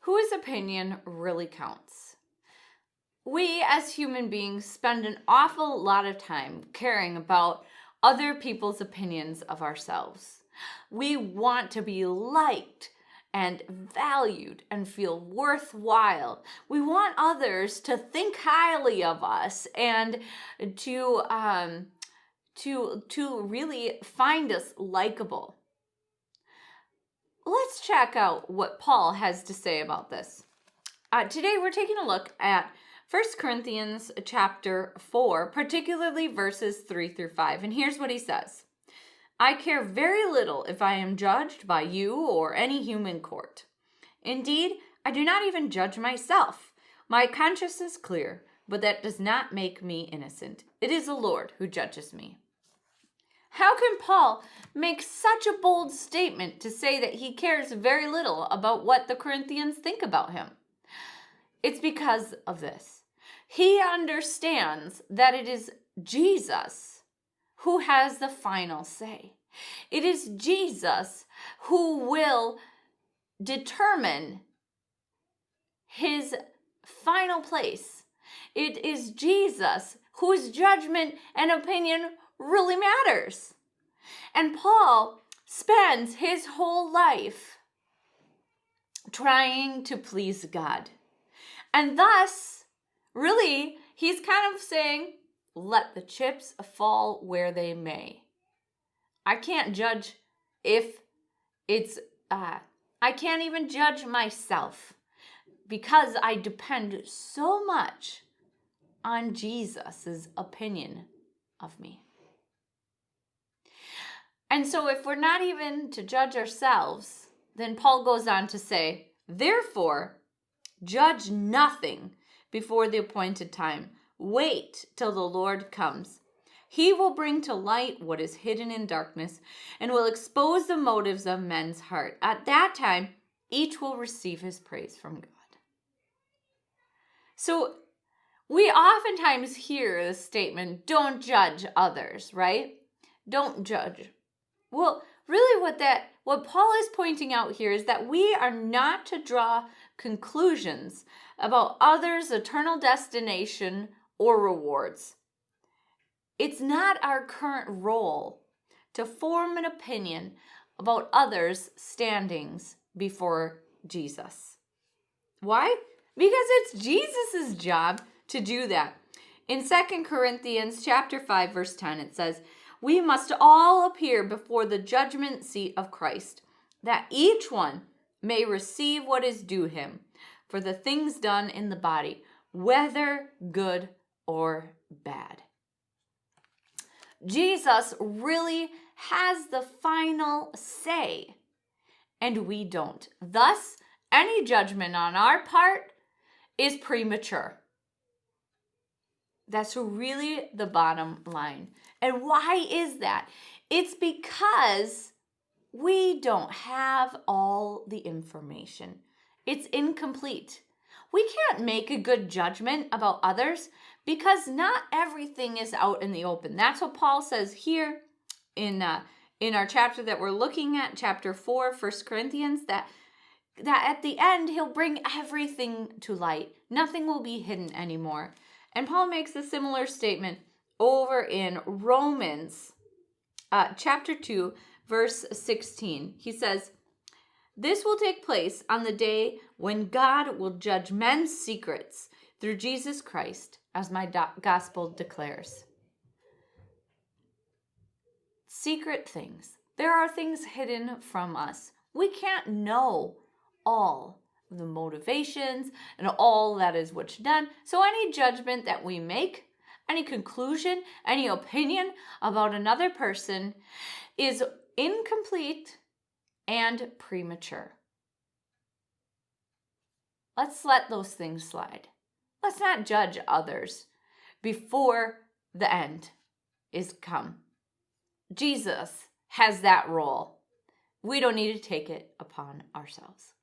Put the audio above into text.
whose opinion really counts. We as human beings spend an awful lot of time caring about other people's opinions of ourselves. We want to be liked and valued and feel worthwhile. We want others to think highly of us and to really find us likable. Let's check out what Paul has to say about this. Today we're taking a look at 1 Corinthians chapter 4, particularly verses 3 through 5. And here's what he says. I care very little if I am judged by you or any human court. Indeed, I do not even judge myself. My conscience is clear, but that does not make me innocent. It is the Lord who judges me. How can Paul make such a bold statement to say that he cares very little about what the Corinthians think about him? It's because of this. He understands that it is Jesus who has the final say. It is Jesus who will determine his final place. It is Jesus whose judgment and opinion really matters. And Paul spends his whole life trying to please God. And thus, really, he's kind of saying, let the chips fall where they may. I can't judge if it's, I can't even judge myself because I depend so much on Jesus's opinion of me. And so if we're not even to judge ourselves, then Paul goes on to say, therefore, judge nothing before the appointed time. Wait till the Lord comes. He will bring to light what is hidden in darkness and will expose the motives of men's heart. At that time, each will receive his praise from God. So we oftentimes hear the statement, don't judge others, right? Don't judge. Well, really what Paul is pointing out here is that we are not to draw conclusions about others' eternal destination or rewards. It's not our current role to form an opinion about others' standings before Jesus. Why? Because it's Jesus' job to do that. In 2 Corinthians chapter 5, verse 10, it says, we must all appear before the judgment seat of Christ, that each one may receive what is due him for the things done in the body, whether good or bad. Jesus really has the final say, and we don't. Thus, any judgment on our part is premature. That's really the bottom line. And why is that? It's because we don't have all the information. It's incomplete. We can't make a good judgment about others because not everything is out in the open. That's what Paul says here in our chapter that we're looking at, chapter 4, 1 Corinthians, that at the end he'll bring everything to light. Nothing will be hidden anymore. And Paul makes a similar statement over in Romans chapter 2, verse 16. He says, this will take place on the day when God will judge men's secrets through Jesus Christ, as my gospel declares. Secret things. There are things hidden from us. We can't know all the motivations and all that is what's done. So any judgment that we make, any conclusion, any opinion about another person is incomplete and premature. Let's let those things slide. Let's not judge others before the end is come. Jesus has that role. We don't need to take it upon ourselves.